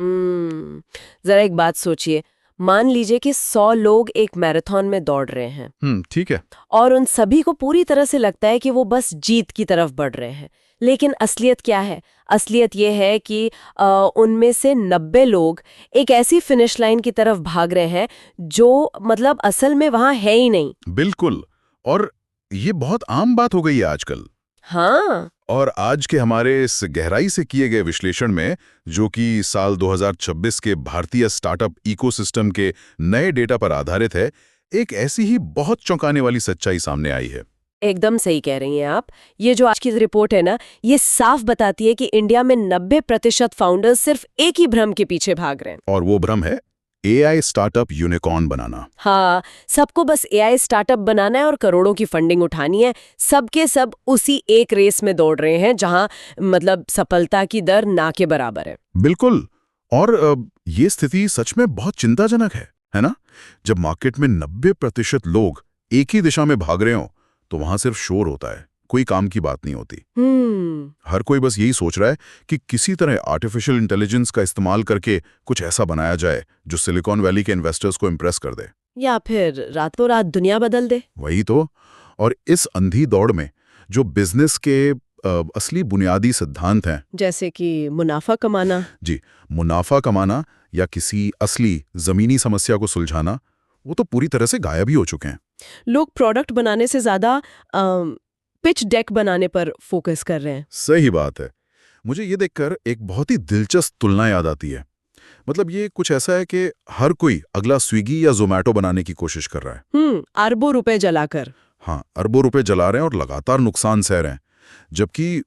जरा एक बात सोचिए, मान लीजिए कि 100 लोग एक मैराथन में दौड़ रहे हैं ठीक है। और उन सभी को पूरी तरह से लगता है कि वो बस जीत की तरफ बढ़ रहे हैं। लेकिन असलियत क्या है? असलियत ये है कि उनमें से 90 लोग एक ऐसी फिनिश लाइन की तरफ भाग रहे हैं जो मतलब असल में वहां है ही नहीं। बिल्कुल। और ये बहुत आम बात हो गई है आजकल। हाँ। और आज के हमारे इस गहराई से किए गए विश्लेषण में, जो कि साल 2026 के भारतीय स्टार्टअप इकोसिस्टम के नए डेटा पर आधारित है, एक ऐसी ही बहुत चौंकाने वाली सच्चाई सामने आई है। एकदम सही कह रही हैं आप। ये जो आज की रिपोर्ट है ना, ये साफ बताती है कि इंडिया में 90% फाउंडर्स सिर्फ एक ही भ्रम के पीछे भाग रहे हैं। और वो भ्रम है एआई स्टार्टअप यूनिकॉर्न बनाना। हाँ, सबको बस एआई स्टार्टअप बनाना है और करोड़ों की फंडिंग उठानी है। सबके सब उसी एक रेस में दौड़ रहे हैं जहां मतलब सफलता की दर ना के बराबर है। बिल्कुल। और ये स्थिति सच में बहुत चिंताजनक है ना? जब मार्केट में 90% लोग एक ही दिशा में भाग रहे हो, तो वहां सिर्फ शोर होता है, कोई काम की बात नहीं होती। हर कोई बस यही सोच रहा है कि किसी तरह आर्टिफिशियल इंटेलिजेंस का इस्तेमाल करके कुछ ऐसा बनाया जाए जो सिलिकॉन वैली के इन्वेस्टर्स को इम्प्रेस कर दे, या फिर रातों रात दुनिया बदल दे। वही तो। और इस अंधी दौड़ में जो बिजनेस के असली बुनियादी सिद्धांत हैं, जैसे कि मुनाफा कमाना। जी, मुनाफा कमाना या किसी असली जमीनी समस्या को सुलझाना, वो तो पूरी तरह से गायब ही हो चुके हैं। लोग प्रोडक्ट बनाने से ज्यादा पिच डेक बनाने पर फोकस कर रहे हैं। सही बात है। मुझे ये देखकर एक बहुत ही दिलचस्प तुलना याद आती है। मतलब ये कुछ ऐसा है कि हर कोई अगला स्विगी या जोमैटो बनाने की कोशिश कर रहा है। अरबों रुपए जलाकर। हाँ, अरबों रुपए जला रहे हैं और लगातार नुकसान सह रहे हैं। जबकि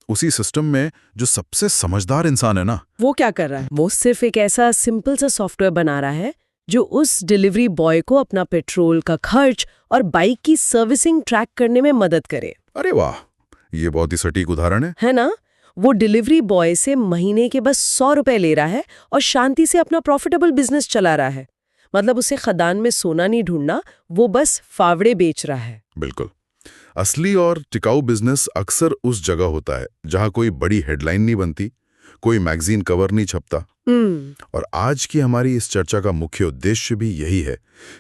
उसी सिस्टम में जो सबसे समझदार इंसान है ना, वो क्या कर रहा है? वो सिर्फ एक ऐसा सिंपल सा सॉफ्टवेयर बना रहा है जो उस डिलीवरी बॉय को अपना पेट्रोल का खर्च और बाइक की सर्विसिंग ट्रैक करने में मदद करे। अरे वाह, ये बहुत ही सटीक उदाहरण है ना? वो डिलीवरी बॉय से महीने के बस 100 रुपए ले रहा है और शांति से अपना प्रॉफिटेबल बिजनेस चला रहा है। मतलब उसे खदान में सोना नहीं ढूंढना, वो बस फावड़े बेच रहा है। बिल्कुल। असली और टिकाऊ बिजनेस अक्सर उस जगह होता है जहां कोई बड़ी हेडलाइन नहीं बनती, कोई मैगजीन कवर नहीं छपता। और आज की हमारी इस चर्चा का मुख्य उद्देश्य भी यही है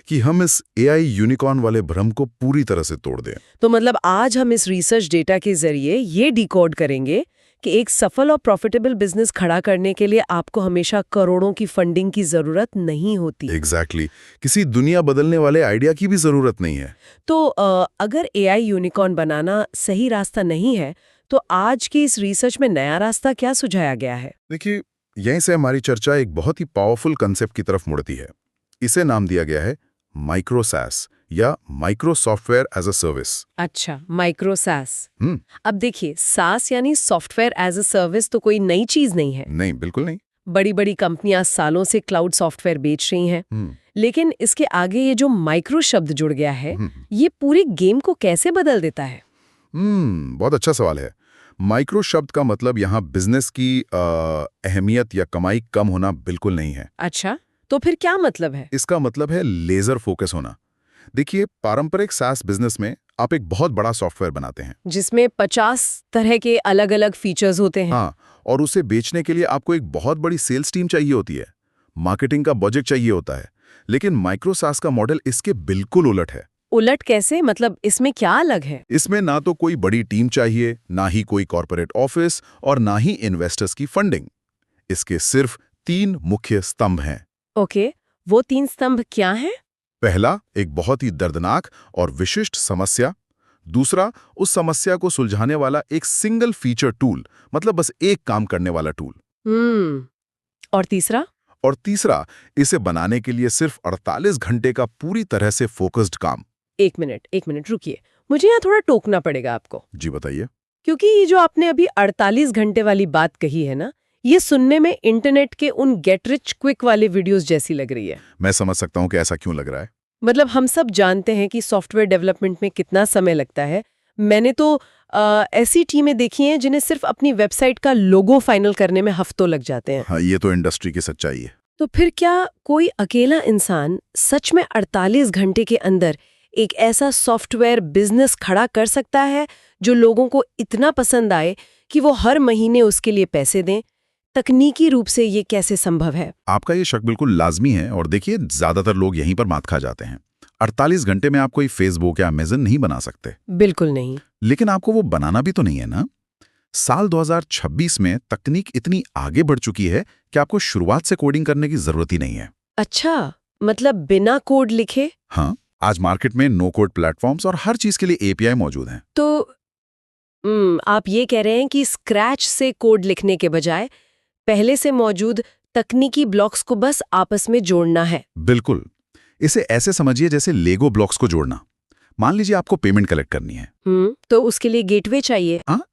कि हम इस एआई यूनिकॉर्न वाले भ्रम को पूरी तरह से तोड़ दें। तो मतलब आज हम इस रिसर्च डेटा के जरिए ये डिकोड करेंगे कि एक सफल और प्रॉफिटेबल बिजनेस खड़ा करने के लिए आपको हमेशा करोड़ों की फंडिंग की जरूरत नहीं होती। एग्जैक्टली। किसी दुनिया बदलने वाले आइडिया की भी जरूरत नहीं है। तो अगर एआई यूनिकॉर्न बनाना सही रास्ता नहीं है, तो आज की इस रिसर्च में नया रास्ता क्या सुझाया गया है? देखिए, यहीं से हमारी चर्चा एक बहुत ही पावरफुल कंसेप्ट की तरफ मुड़ती है। इसे नाम दिया गया है माइक्रो सैस या micro software as a service. अच्छा, माइक्रो सास। अब देखिए, सास यानी सॉफ्टवेयर एज अ सर्विस तो कोई नई चीज नहीं है। नहीं, बिल्कुल नहीं। बड़ी बड़ी कंपनियां सालों से क्लाउड सॉफ्टवेयर बेच रही हैं। लेकिन इसके आगे ये जो माइक्रो शब्द जुड़ गया है, ये पूरी गेम को कैसे बदल देता है? बहुत अच्छा सवाल है। माइक्रो शब्द का मतलब यहाँ बिजनेस की अहमियत या कमाई कम होना बिल्कुल नहीं है। अच्छा, तो फिर क्या मतलब है? इसका मतलब है लेजर फोकस होना। देखिए, पारंपरिक सास बिजनेस में आप एक बहुत बड़ा सॉफ्टवेयर बनाते हैं जिसमें 50 तरह के अलग अलग फीचर्स होते हैं। हाँ, और उसे बेचने के लिए आपको एक बहुत बड़ी सेल्स टीम चाहिए होती है, मार्केटिंग का बजट चाहिए होता है। लेकिन माइक्रो सास का मॉडल इसके बिल्कुल उलट है। उलट कैसे? मतलब इसमें क्या अलग है? इसमें ना तो कोई बड़ी टीम चाहिए, ना ही कोई कॉर्पोरेट ऑफिस और ना ही इन्वेस्टर्स की फंडिंग। इसके सिर्फ 3 मुख्य स्तंभ हैं। ओके, वो 3 स्तंभ क्या हैं? पहला, एक बहुत ही दर्दनाक और विशिष्ट समस्या। दूसरा, उस समस्या को सुलझाने वाला एक सिंगल फीचर टूल, मतलब बस एक काम करने वाला टूल। और तीसरा? और तीसरा, इसे बनाने के लिए सिर्फ 48 घंटे का पूरी तरह से फोकस्ड काम। एक मिनट रुकिए, मुझे यहाँ थोड़ा टोकना पड़ेगा आपको। जी बताइए। क्योंकि ये जो आपने अभी 48 घंटे वाली बात कही है ना, ये सुनने में इंटरनेट के उन गेट रिच क्विक वाले वीडियोस जैसी लग रही है। मैं समझ सकता हूँ कि ऐसा क्यों लग रहा है। मतलब हम सब जानते हैं कि सॉफ्टवेयर डेवलपमेंट में कितना समय लगता है। मैंने तो ऐसी टीमें देखी हैं जिन्हें सिर्फ अपनी वेबसाइट का लोगो फाइनल करने में हफ्तों लग जाते हैं। हाँ, ये तो इंडस्ट्री की सच्चाई है। तो फिर क्या कोई अकेला इंसान सच में 48 घंटे के अंदर एक ऐसा सॉफ्टवेयर बिजनेस खड़ा कर सकता है जो लोगों को इतना पसंद आए कि वो हर महीने उसके लिए पैसे दें? तकनीकी रूप से ये कैसे संभव है? आपका ये शक बिल्कुल लाजमी है और देखिए ज्यादातर लोग यहीं पर मात खा जाते हैं। 48 घंटे में आप कोई फेसबुक या अमेज़न नहीं बना सकते। बिल्कुल नहीं। लेकिन आपको वो बनाना भी तो नहीं है ना। साल 2026 में तकनीक इतनी आगे बढ़ चुकी है कि आपको शुरुआत से कोडिंग करने की जरूरत ही नहीं है। अच्छा, मतलब बिना कोड लिखे? हाँ, आज मार्केट में नो कोड प्लेटफॉर्म्स और हर चीज के लिए एपीआई मौजूद हैं। तो आप ये कह रहे हैं कि स्क्रैच से कोड लिखने के बजाय पहले से मौजूद तकनीकी ब्लॉक्स को बस आपस में जोड़ना है? बिल्कुल। इसे ऐसे समझिए जैसे लेगो ब्लॉक्स को जोड़ना। मान लीजिए आपको पेमेंट कलेक्ट करनी है। तो उसके लिए गेटवे चाहिए। हाँ,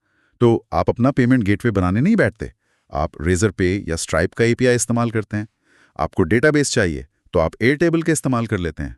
तो आप अपना पेमेंट गेटवे बनाने नहीं बैठते। आप रेजर पे या स्ट्राइप का एपीआई इस्तेमाल करते हैं। आपको डेटाबेस चाहिए तो आप एयरटेबल का इस्तेमाल कर लेते हैं।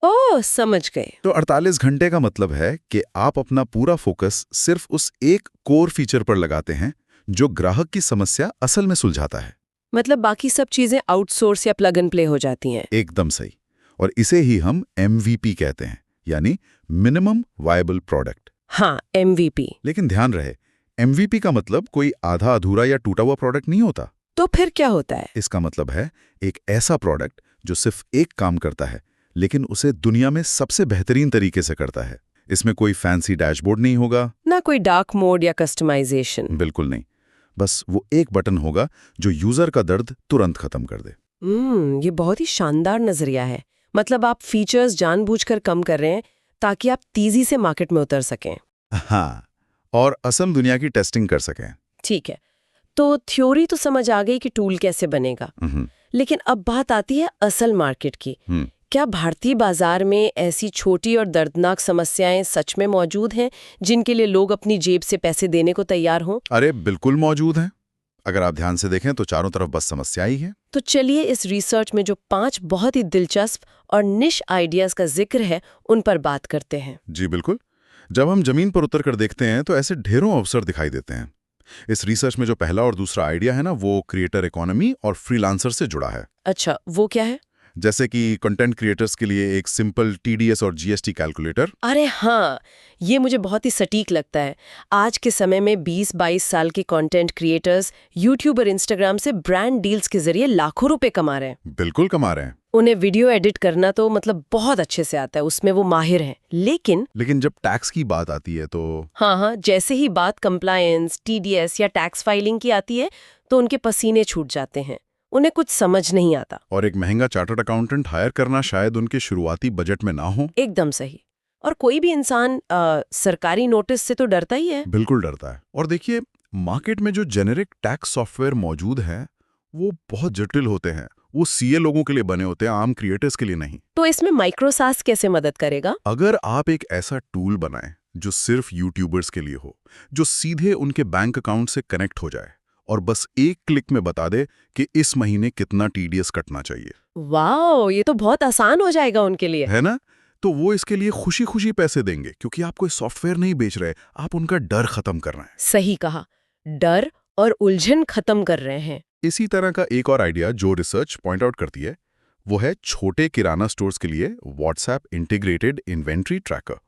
ओह, समझ गए। तो 48 घंटे का मतलब है कि आप अपना पूरा फोकस सिर्फ उस एक कोर फीचर पर लगाते हैं जो ग्राहक की समस्या असल में सुलझाता है। मतलब बाकी सब चीजें आउटसोर्स या प्लग एंड प्ले हो जाती हैं। एकदम सही। और इसे ही हम MVP कहते हैं, यानी मिनिमम वायबल प्रोडक्ट। हाँ, MVP। लेकिन ध्यान रहे, MVP का मतलब कोई आधा अधूरा या टूटा हुआ प्रोडक्ट नहीं होता। तो फिर क्या होता है? इसका मतलब है एक ऐसा प्रोडक्ट जो सिर्फ एक काम करता है, लेकिन उसे दुनिया में सबसे बेहतरीन तरीके से करता है। इसमें कोई फैंसी डैशबोर्ड नहीं होगा, ना कोई डार्क मोड या कस्टमाइजेशन। बिल्कुल नहीं। बस वो एक बटन होगा जो यूजर का दर्द तुरंत खत्म कर दे। ये बहुत ही शानदार नजरिया है। मतलब आप फीचर्स जानबूझकर कम कर रहे हैं ताकि आप तेजी से मार्केट में उतर सकें। हाँ, और असम दुनिया की टेस्टिंग कर सकें। ठीक है, तो थ्योरी तो समझ आ गई कि टूल कैसे बनेगा, लेकिन अब बात आती है असल मार्केट की। क्या भारतीय बाजार में ऐसी छोटी और दर्दनाक समस्याएं सच में मौजूद हैं जिनके लिए लोग अपनी जेब से पैसे देने को तैयार हों? अरे बिल्कुल मौजूद हैं। अगर आप ध्यान से देखें तो चारों तरफ बस समस्या ही है। तो चलिए इस रिसर्च में जो 5 बहुत ही दिलचस्प और निश आइडियाज का जिक्र है उन पर बात करते हैं। जी बिल्कुल। जब हम जमीन पर उतर कर देखते हैं तो ऐसे ढेरों अवसर दिखाई देते हैं। इस रिसर्च में जो पहला और दूसरा आइडिया है ना, वो क्रिएटर इकोनॉमी और फ्रीलांसर से जुड़ा है। अच्छा, वो क्या है? जैसे कि कंटेंट क्रिएटर्स के लिए एक सिंपल TDS और GST कैलकुलेटर। अरे हाँ, ये मुझे बहुत ही सटीक लगता है। आज के समय में 20-22 साल के कंटेंट क्रिएटर्स यूट्यूब और इंस्टाग्राम से ब्रांड डील्स के जरिए लाखों रुपए कमा रहे हैं। बिल्कुल कमा रहे हैं। उन्हें वीडियो एडिट करना तो मतलब बहुत अच्छे से आता है, उसमें वो माहिर हैं। लेकिन जब टैक्स की बात आती है तो हाँ, जैसे ही बात कंप्लायंस, TDS या टैक्स फाइलिंग की आती है तो उनके पसीने छूट जाते हैं। उन्हें कुछ समझ नहीं आता। और एक महंगा चार्टर्ड अकाउंटेंट हायर करना शायद उनके शुरुआती बजट में ना हो। एकदम सही। और कोई भी इंसान सरकारी नोटिस से तो डरता ही है। बिल्कुल डरता है। और देखिए, मार्केट में जो जेनेरिक टैक्स सॉफ्टवेयर मौजूद है वो बहुत जटिल होते हैं। वो CA लोगों के लिए बने होते हैं, आम क्रिएटर्स के लिए नहीं। तो इसमें माइक्रोसास कैसे मदद करेगा? अगर आप एक ऐसा टूल बनाएं जो सिर्फ यूट्यूबर्स के लिए हो, जो सीधे उनके बैंक अकाउंट से कनेक्ट हो जाए और बस एक क्लिक में बता दे कि इस महीने कितना TDS कटना चाहिए। वाह, ये तो बहुत आसान हो जाएगा उनके लिए, है ना? तो वो इसके लिए खुशी खुशी पैसे देंगे, क्योंकि आप कोई सॉफ्टवेयर नहीं बेच रहे, आप उनका डर खत्म कर रहे हैं। सही कहा, डर और उलझन खत्म कर रहे हैं। इसी तरह का एक और आइडिया जो रिसर्च पॉइंट आउट करती है वो है छोटे किराना स्टोर्स के लिए WhatsApp integrated inventory tracker.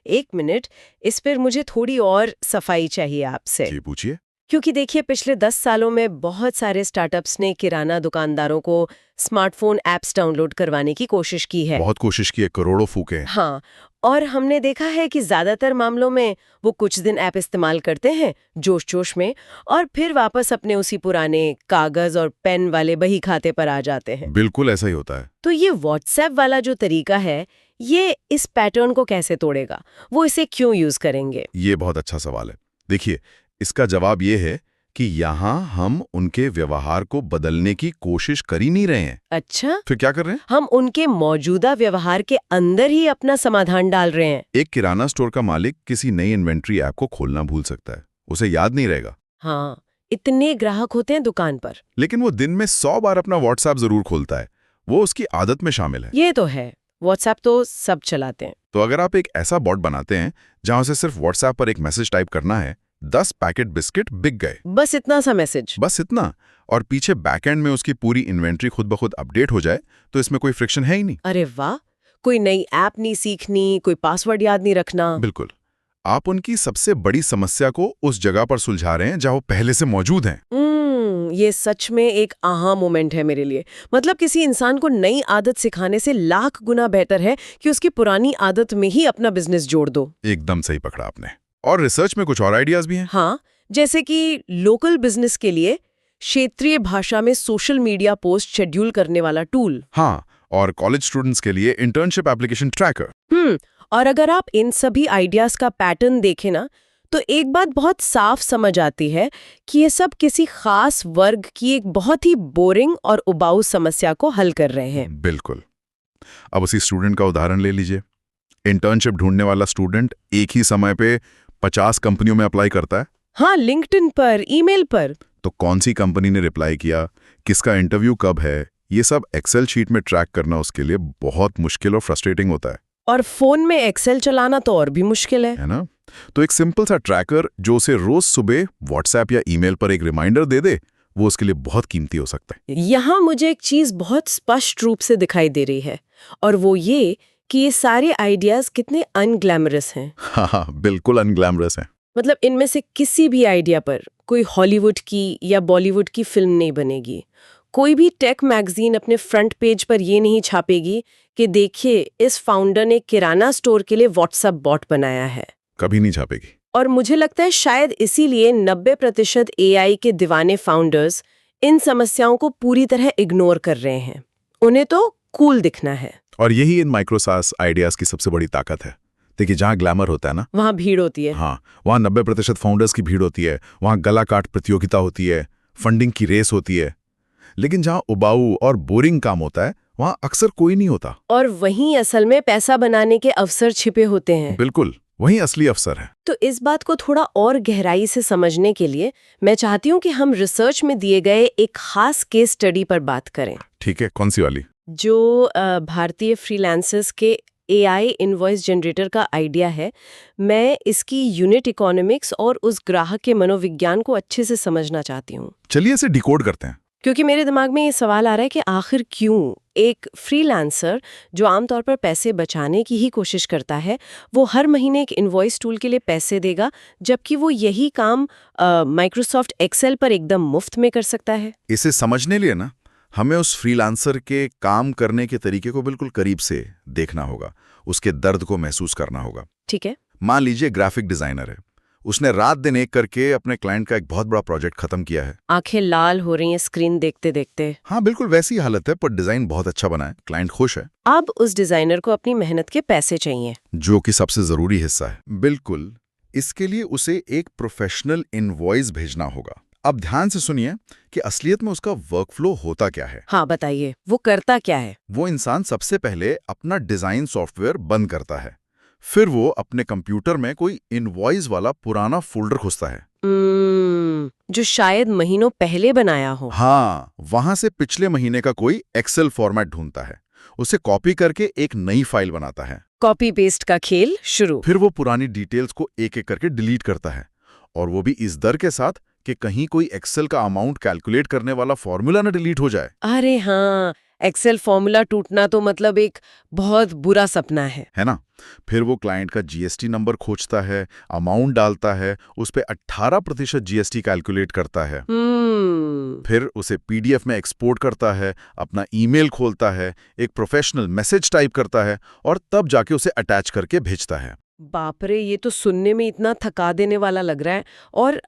1 minute, इस पर मुझे थोड़ी और सफाई चाहिए आपसे। जी पूछिए। क्योंकि देखिए, पिछले 10 सालों में बहुत सारे स्टार्टअप्स ने किराना दुकानदारों को स्मार्टफोन ऐप्स डाउनलोड करवाने की कोशिश की है। बहुत कोशिश की है, करोड़ों फूके हैं। हाँ, और हमने देखा है कि ज्यादातर मामलों में वो कुछ दिन ऐप इस्तेमाल करते हैं जोश में, और फिर वापस अपने उसी पुराने कागज और पेन वाले बही खाते पर आ जाते हैं। बिल्कुल ऐसा ही होता है। तो ये WhatsApp वाला जो तरीका है, ये इस पैटर्न को कैसे तोड़ेगा? वो इसे क्यों यूज करेंगे? ये बहुत अच्छा सवाल है। देखिए, इसका जवाब ये है कि यहाँ हम उनके व्यवहार को बदलने की कोशिश कर ही नहीं रहे हैं। अच्छा, फिर क्या कर रहे हैं? हम उनके मौजूदा व्यवहार के अंदर ही अपना समाधान डाल रहे हैं। एक किराना स्टोर का मालिक किसी नई इन्वेंट्री ऐप को खोलना भूल सकता है, उसे याद नहीं रहेगा। हाँ, इतने ग्राहक होते हैं दुकान पर। लेकिन वो दिन में 100 बार अपना WhatsApp जरूर खोलता है, वो उसकी आदत में शामिल है। ये तो है, WhatsApp तो सब चलाते हैं। तो अगर आप एक ऐसा बॉट बनाते हैं जहां उसे सिर्फ WhatsApp पर एक मैसेज टाइप करना है, 10 पैकेट बिस्किट बिक गए, बस इतना सा मैसेज, बस इतना, और पीछे बैकएंड में उसकी पूरी इन्वेंट्री खुद ब खुद अपडेट हो जाए, तो इसमें कोई फ्रिक्शन है ही नहीं। अरे वाह, कोई नई ऐप नहीं सीखनी, कोई पासवर्ड याद नहीं रखना। बिल्कुल, आप उनकी सबसे बड़ी समस्या को उस जगह पर सुलझा रहे हैं जहां वो पहले से मौजूद हैं। ये सच में एक आहा मोमेंट है मेरे लिए। मतलब किसी इंसान को नई आदत सिखाने से लाख गुना बेहतर है कि उसकी पुरानी आदत में ही अपना बिजनेस जोड़ दो। एकदम सही पकड़ा आपने। और रिसर्च में कुछ और आइडियाज भी हैं? हाँ, जैसे कि लोकल बिजनेस के लिए क्षेत्रीय भाषा में सोशल मीडिया पोस्ट शेड्यूल करने वाला टूल। हाँ, और कॉलेज स्टूडेंट्स के लिए इंटर्नशिप एप्लीकेशन ट्रैकर। और अगर आप इन सभी आइडियाज का पैटर्न देखें ना, तो एक बात बहुत साफ समझ आती है कि ये सब किसी खास वर्ग की एक बहुत ही बोरिंग और उबाऊ समस्या को हल कर रहे हैं। बिल्कुल। अब उसी स्टूडेंट का उदाहरण ले लीजिए। इंटर्नशिप ढूंढने वाला स्टूडेंट एक ही समय पे 50 कंपनियों में अप्लाई करता है। हाँ, लिंक्डइन पर, ईमेल पर। तो कौन सी कंपनी ने रिप्लाई किया, किसका इंटरव्यू कब है, ये सब एक्सेल शीट में ट्रैक करना उसके लिए बहुत मुश्किल और फ्रस्ट्रेटिंग होता है। और फोन में एक्सेल चलाना तो और भी मुश्किल है ना? तो एक सिंपल सा ट्रैकर जो उसे रोज सुबह व्हाट्सएप या ईमेल पर एक रिमाइंडर दे दे, वो उसके लिए बहुत कीमती हो सकता है। यहाँ मुझे एक चीज बहुत स्पष्ट रूप से दिखाई दे रही है, और वो ये कि ये सारे आइडियाज कितने अनग्लैमरस हैं। हाँ, बिल्कुल अनग्लैमरस हैं। मतलब इनमें से किसी भी आइडिया पर कोई हॉलीवुड की या बॉलीवुड की फिल्म नहीं बनेगी। कोई भी टेक मैगजीन अपने फ्रंट पेज पर ये नहीं छापेगी कि देखिए इस फाउंडर ने किराना स्टोर के लिए व्हाट्सएप बॉट बनाया है। कभी नहीं छापेगी। और मुझे लगता है शायद इसीलिए 90% AI के दीवाने फाउंडर्स इन समस्याओं को पूरी तरह इग्नोर कर रहे हैं। उन्हें तो कूल दिखना है। और यही इन माइक्रोसास आइडियाज की सबसे बड़ी ताकत है। देखिए, जहाँ ग्लैमर होता है ना, वहाँ भीड़ होती है। हाँ, वहाँ 90% फाउंडर्स की भीड़ होती है, वहाँ गला काट प्रतियोगिता होती है, फंडिंग की रेस होती है। लेकिन जहाँ उबाऊ और बोरिंग काम होता है, वहाँ अक्सर कोई नहीं होता। और वहीं असल में पैसा बनाने के अवसर छिपे होते हैं। बिल्कुल, वहीं असली अवसर है। तो इस बात को थोड़ा और गहराई से समझने के लिए मैं चाहती हूँ कि हम रिसर्च में दिए गए एक खास केस स्टडी पर बात करें। ठीक है, कौन सी वाली? जो भारतीय फ्रीलांसर्स के AI इनवॉइस जनरेटर का आइडिया है। मैं इसकी यूनिट इकोनॉमिक्स और उस ग्राहक के मनोविज्ञान को अच्छे से समझना चाहती हूँ। चलिए इसे डिकोड करते हैं। क्योंकि मेरे दिमाग में ये सवाल आ रहा है कि आखिर क्यों एक फ्रीलांसर जो आमतौर पर पैसे बचाने की ही कोशिश करता है, वो हर महीने एक इनवॉइस टूल के लिए पैसे देगा, जबकि वो यही काम माइक्रोसॉफ्ट एक्सेल पर एकदम मुफ्त में कर सकता है। इसे समझने लिए ना, हमें उस फ्रीलांसर के काम करने के तरीके को बिल्कुल करीब से देखना होगा, उसके दर्द को महसूस करना होगा। ठीक है। मान लीजिए ग्राफिक डिजाइनर है, उसने रात दिन एक करके अपने क्लाइंट का एक बहुत बड़ा प्रोजेक्ट खत्म किया है। आंखें लाल हो रही हैं स्क्रीन देखते देखते। हाँ, बिल्कुल वैसी हालत है, पर डिजाइन बहुत अच्छा बना है, क्लाइंट खुश है। अब उस डिजाइनर को अपनी मेहनत के पैसे चाहिए, जो कि सबसे जरूरी हिस्सा है। बिल्कुल, इसके लिए उसे एक प्रोफेशनल इनवॉइस भेजना होगा। अब ध्यान से सुनिए कि असलियत में उसका वर्कफ्लो होता क्या है। हाँ बताइए, वो करता क्या है? वो इंसान सबसे पहले अपना डिजाइन सॉफ्टवेयर बंद करता है, फिर वो अपने कंप्यूटर में कोई इनवॉइस वाला पुराना फोल्डर खोजता है। जो शायद महीनों पहले बनाया हो। हाँ, वहां से पिछले महीने का कोई एक्सेल फॉर्मेट ढूंढता है, उसे कॉपी करके एक नई फाइल बनाता है। कॉपी पेस्ट का खेल शुरू। फिर वो पुरानी डिटेल्स को एक एक करके डिलीट करता है, और वो भी इस डर के साथ कि कहीं कोई एक्सेल का अमाउंट कैलकुलेट करने वाला फॉर्मूला न डिलीट हो जाए। अरे हाँ, एक्सेल फॉर्मूला टूटना तो मतलब एक बहुत बुरा सपना है ना? फिर वो क्लाइंट का जीएसटी नंबर खोजता है, अमाउंट डालता है, उस पे 18% जीएसटी कैलकुलेट करता है। फिर उसे पीडीएफ में एक्सपोर्ट करता है, अपना ईमेल खोलता है, एक प्रोफेशनल मैसेज टाइप करता है, और तब जाके उसे अटैच करके भेजता है। बाप रे, ये तो सुनने में इतना थका देने वाला लग रहा है। और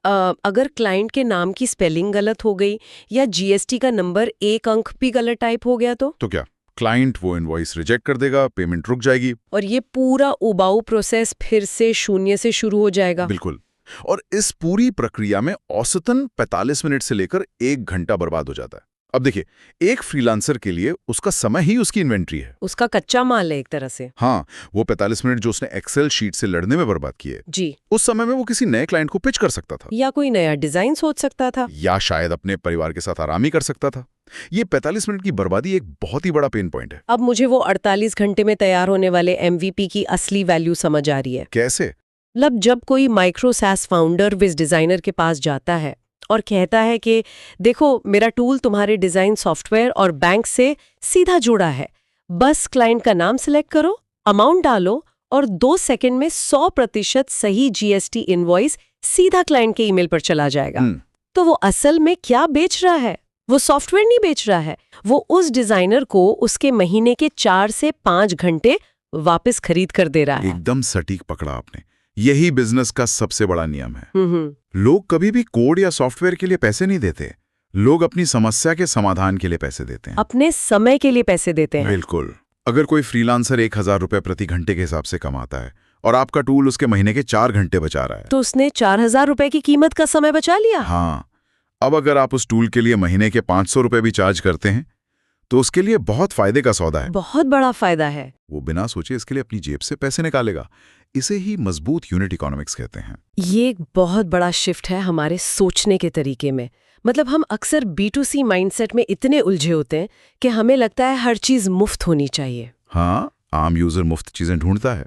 अगर क्लाइंट के नाम की स्पेलिंग गलत हो गई या जीएसटी का नंबर एक अंक भी गलत टाइप हो गया तो क्या? क्लाइंट वो इनवॉइस रिजेक्ट कर देगा, पेमेंट रुक जाएगी, और ये पूरा उबाऊ प्रोसेस फिर से शून्य से शुरू हो जाएगा। बिल्कुल। और इस पूरी प्रक्रिया में औसतन 45 मिनट से लेकर 1 घंटा बर्बाद हो जाता है। अब देखिए, एक फ्रीलांसर के लिए उसका समय ही उसकी इन्वेंट्री है, उसका कच्चा माल है एक तरह से। हाँ, वो 45 मिनट जो उसने एक्सेल शीट से लड़ने में बर्बाद किए जी, उस समय में वो किसी नए क्लाइंट को पिच कर सकता था, या कोई नया डिजाइन सोच सकता था, या शायद अपने परिवार के साथ आराम ही कर सकता था। ये 45 मिनट की बर्बादी एक बहुत ही बड़ा पेन पॉइंट है। अब मुझे वो 48 घंटे में तैयार होने वाले MVP की असली वैल्यू समझ आ रही है। कैसे? मतलब जब कोई माइक्रोसास फाउंडर विज डिजाइनर के पास जाता है और कहता है कि देखो, मेरा टूल तुम्हारे डिजाइन सॉफ्टवेयर और बैंक से सीधा जुड़ा है, बस क्लाइंट का नाम सिलेक्ट करो, अमाउंट डालो, और 2 सेकंड में 100% सही GST इनवॉइस सीधा क्लाइंट के ईमेल पर चला जाएगा। तो वो असल में क्या बेच रहा है? वो सॉफ्टवेयर नहीं बेच रहा है, वो उस डिजाइनर को उसके महीने के 4 से 5 घंटे वापस खरीद कर दे रहा है। एकदम सटीक पकड़ा आपने। यही बिजनेस का सबसे बड़ा नियम है। हम्म। लोग कभी भी कोड या सॉफ्टवेयर के लिए पैसे नहीं देते, लोग अपनी समस्या के समाधान के लिए पैसे देते हैं। अपने समय के लिए पैसे देते हैं। बिल्कुल। अगर कोई फ्रीलांसर 1000 रुपए प्रति घंटे के हिसाब से कमाता है और आपका टूल उसके महीने के 4 घंटे बचा रहा है, तो उसने 4000 रुपए की कीमत का समय बचा लिया। हाँ। अब अगर आप उस टूल के लिए महीने के 500 रुपए भी चार्ज करते हैं तो उसके लिए बहुत फायदे का सौदा है। बहुत बड़ा फायदा है। वो बिना सोचे इसके लिए अपनी जेब से पैसे निकालेगा। इसे ही मजबूत यूनिट इकोनॉमिक्स कहते हैं। ये एक बहुत बड़ा शिफ्ट है हमारे सोचने के तरीके में। मतलब हम अक्सर B2C माइंडसेट में इतने उलझे होते हैं कि हमें लगता है हर चीज मुफ्त होनी चाहिए। हाँ, आम यूजर मुफ्त चीजें ढूंढता है।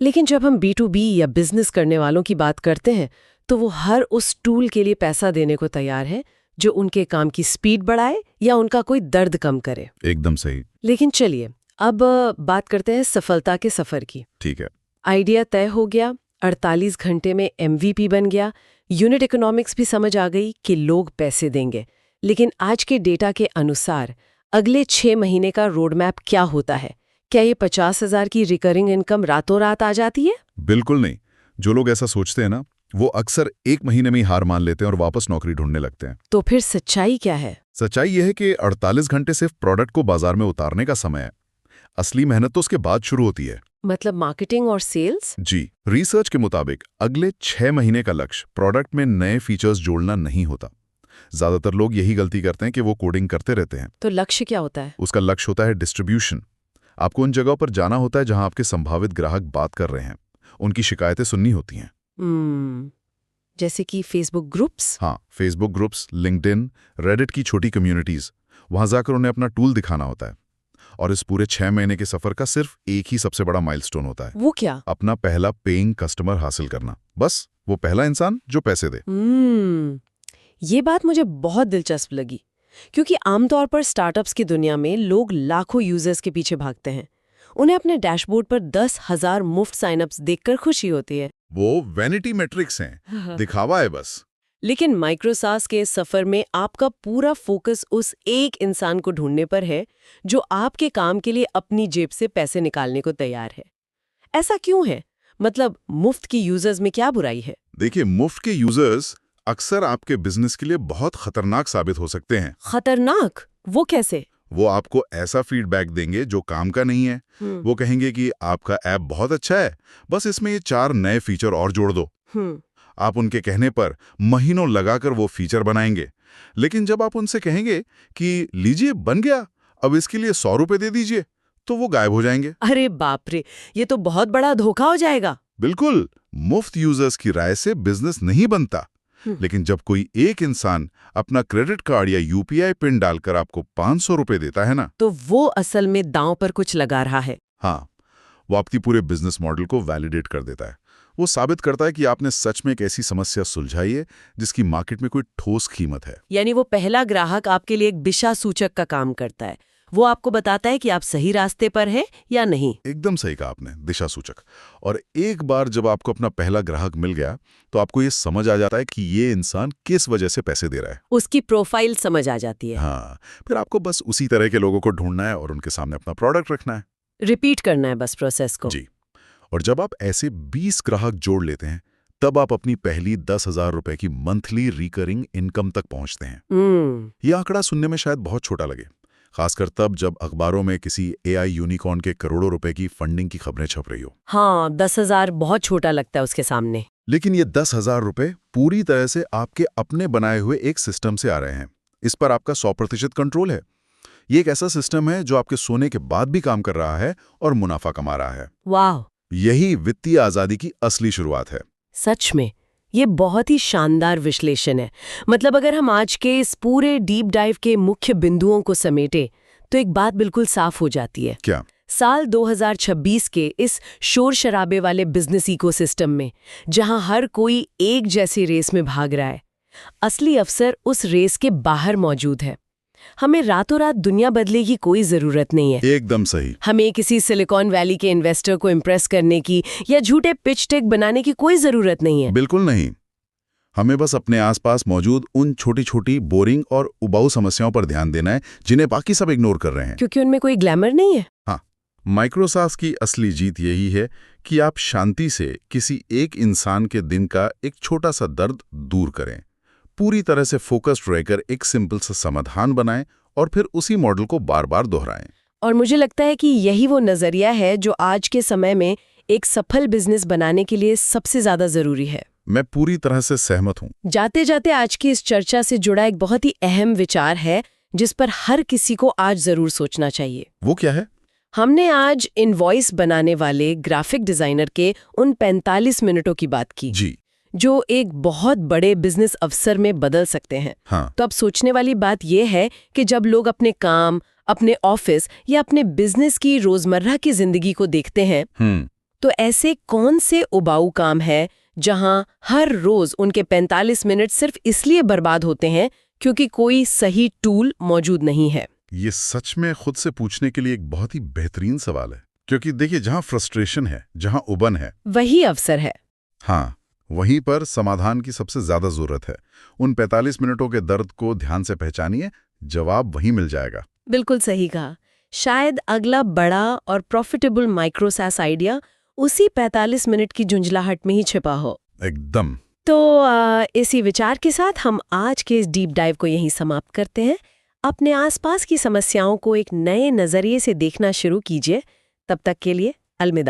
लेकिन जब हम B2B या बिजनेस करने वालों की बात करते हैं तो वो हर उस टूल के लिए पैसा देने को तैयार है जो उनके काम की स्पीड बढ़ाए या उनका कोई दर्द कम करे। एकदम सही। लेकिन चलिए अब बात करते हैं सफलता के सफर की। ठीक है। आइडिया तय हो गया, 48 घंटे में MVP बन गया, यूनिट इकोनॉमिक्स भी समझ आ गई कि लोग पैसे देंगे। लेकिन आज के डेटा के अनुसार अगले 6 महीने का रोड मैप क्या होता है? क्या ये 50,000 की रिकरिंग इनकम रातों रात आ जाती है? बिल्कुल नहीं। जो लोग ऐसा सोचते हैं ना, वो अक्सर 1 महीने में ही हार मान लेते हैं और वापस नौकरी ढूंढने लगते हैं। तो फिर सच्चाई क्या है? सच्चाई यह है कि 48 घंटे सिर्फ प्रोडक्ट को बाजार में उतारने का समय है। असली मेहनत तो उसके बाद शुरू होती है। मतलब मार्केटिंग और सेल्स? जी, रिसर्च के मुताबिक अगले 6 महीने का लक्ष्य प्रोडक्ट में नए फीचर्स जोड़ना नहीं होता। ज्यादातर लोग यही गलती करते हैं कि वो कोडिंग करते रहते हैं। तो लक्ष्य क्या होता है? उसका लक्ष्य होता है डिस्ट्रीब्यूशन। आपको उन जगहों पर जाना होता है जहां आपके संभावित ग्राहक बात कर रहे हैं, उनकी शिकायतें सुननी होती हैं। जैसे कि फेसबुक ग्रुप्स? हाँ, फेसबुक ग्रुप्स, लिंक्डइन, रेडिट की छोटी कम्युनिटीज। वहां जाकर उन्हें अपना टूल दिखाना होता है। और इस पूरे 6 महीने के सफर का सिर्फ एक ही सबसे बड़ा माइलस्टोन होता है। वो क्या? अपना पहला पेइंग कस्टमर हासिल करना। बस वो पहला इंसान जो पैसे दे। ये बात मुझे बहुत दिलचस्प लगी, क्योंकि आमतौर पर स्टार्टअप्स की दुनिया में लोग लाखों यूजर्स के पीछे भागते हैं। उन्हें अपने डैशबोर्ड पर 10,000 मुफ्त साइनअप्स देखकर खुशी होती है। वो वैनिटी मैट्रिक्स हैं, दिखावा है बस। लेकिन माइक्रोसास के इस सफर में आपका पूरा फोकस उस एक इंसान को ढूंढने पर है जो आपके काम के लिए अपनी जेब से पैसे निकालने को तैयार है। ऐसा क्यों है? मतलब मुफ्त की यूजर्स में क्या बुराई है? देखिए, मुफ्त के यूजर्स अक्सर आपके बिजनेस के लिए बहुत खतरनाक साबित हो सकते हैं। खतरनाक? वो कैसे? वो आपको ऐसा फीडबैक देंगे जो काम का नहीं है। वो कहेंगे कि आपका ऐप बहुत अच्छा है, बस इसमें ये 4 नए फीचर और जोड़ दो। आप उनके कहने पर महीनों लगाकर वो फीचर बनाएंगे। लेकिन जब आप उनसे कहेंगे कि लीजिए बन गया, अब इसके लिए 100 रुपए दे दीजिए, तो वो गायब हो जाएंगे। अरे बाप रे, ये तो बहुत बड़ा धोखा हो जाएगा। बिल्कुल, मुफ्त यूजर्स की राय से बिजनेस नहीं बनता। लेकिन जब कोई एक इंसान अपना क्रेडिट कार्ड या UPI पिन डालकर आपको 500 रुपए देता है ना, तो वो असल में दांव पर कुछ लगा रहा है। हाँ, वो आपकी पूरे बिजनेस मॉडल को वैलिडेट कर देता है। वो साबित करता है कि आपने सच में एक ऐसी समस्या सुलझाई है जिसकी मार्केट में कोई ठोस कीमत है। यानी वो पहला ग्राहक आपके लिए एक दिशा सूचक का काम करता है। वो आपको बताता है कि आप सही रास्ते पर हैं या नहीं। एकदम सही कहा आपने, दिशा सूचक। और एक बार जब आपको अपना पहला ग्राहक मिल गया तो आपको ये समझ आ जाता है कि ये इंसान किस वजह से पैसे दे रहा है। उसकी प्रोफाइल समझ आ जाती है। हाँ, फिर आपको बस उसी तरह के लोगों को ढूंढना है और उनके सामने अपना प्रोडक्ट रखना है। रिपीट करना है बस प्रोसेस को। जी। और जब आप ऐसे 20 ग्राहक जोड़ लेते हैं तब आप अपनी पहली 10,000 रुपए की मंथली रिकरिंग इनकम तक पहुंचते हैं। यह आंकड़ा सुनने में शायद बहुत छोटा लगे, खासकर तब जब अखबारों में किसी AI यूनिकॉर्न के करोड़ों रुपए की फंडिंग की खबरें छप रही हो। हाँ, 10,000 बहुत छोटा लगता है उसके सामने। लेकिन ये 10,000 रुपए पूरी तरह से आपके अपने बनाए हुए एक सिस्टम से आ रहे हैं। इस पर आपका 100% कंट्रोल है। ये एक ऐसा सिस्टम है जो आपके सोने के बाद भी काम कर रहा है और मुनाफा कमा रहा है। वाह! यही वित्तीय आजादी की असली शुरुआत है। सच में ये बहुत ही शानदार विश्लेषण है। मतलब अगर हम आज के इस पूरे डीप डाइव के मुख्य बिंदुओं को समेटे तो एक बात बिल्कुल साफ हो जाती है। क्या? साल 2026 के इस शोर शराबे वाले बिजनेस इकोसिस्टम में जहां हर कोई एक जैसी रेस में भाग रहा है, असली अवसर उस रेस के बाहर मौजूद है। हमें रातों रात दुनिया बदलने की कोई जरूरत नहीं है। एकदम सही। हमें किसी सिलिकॉन वैली के इन्वेस्टर को इम्प्रेस करने की या झूठे पिच टेक बनाने की कोई जरूरत नहीं है। बिल्कुल नहीं। हमें बस अपने आसपास मौजूद उन छोटी छोटी बोरिंग और उबाऊ समस्याओं पर ध्यान देना है जिन्हें बाकी सब इग्नोर कर रहे हैं। क्योंकि उनमें कोई ग्लैमर नहीं है। हाँ, माइक्रोसॉफ्ट की असली जीत यही है कि आप शांति से किसी एक इंसान के दिन का एक छोटा सा दर्द दूर करें, पूरी तरह से फोकस्ड रहकर एक सिंपल सा समाधान बनाएं और फिर उसी मॉडल को बार बार दोहराएं। और मुझे लगता है कि यही वो नजरिया है जो आज के समय में एक सफल बिजनेस बनाने के लिए सबसे ज्यादा जरूरी है। मैं पूरी तरह से सहमत हूँ। जाते जाते आज की इस चर्चा से जुड़ा एक बहुत ही अहम विचार है जिस पर हर किसी को आज जरूर सोचना चाहिए। वो क्या है? हमने आज इनवॉइस बनाने वाले ग्राफिक डिजाइनर के उन 45 मिनटों की बात की जी, जो एक बहुत बड़े बिजनेस अवसर में बदल सकते हैं। हाँ, तो अब सोचने वाली बात यह है कि जब लोग अपने काम, अपने ऑफिस या अपने बिजनेस की रोजमर्रा की जिंदगी को देखते हैं, तो ऐसे कौन से उबाऊ काम है जहां हर रोज उनके 45 मिनट सिर्फ इसलिए बर्बाद होते हैं क्योंकि कोई सही टूल मौजूद नहीं है? ये सच में खुद से पूछने के लिए एक बहुत ही बेहतरीन सवाल है, क्योंकि देखिए, जहां फ्रस्ट्रेशन है, जहां उबन है, वही अवसर है। हाँ, वहीं पर समाधान की सबसे ज्यादा जरूरत है। उन 45 मिनटों के दर्द को ध्यान से पहचानिए, जवाब वहीं मिल जाएगा। बिल्कुल सही कहा। शायद अगला बड़ा और प्रॉफिटेबल माइक्रोसॉस आइडिया उसी 45 मिनट की झुंझलाहट में ही छिपा हो। एकदम। तो इसी विचार के साथ हम आज के इस डीप डाइव को यहीं समाप्त करते हैं। अपने आसपास की समस्याओं को एक नए नजरिए से देखना शुरू कीजिए। तब तक के लिए अलविदा।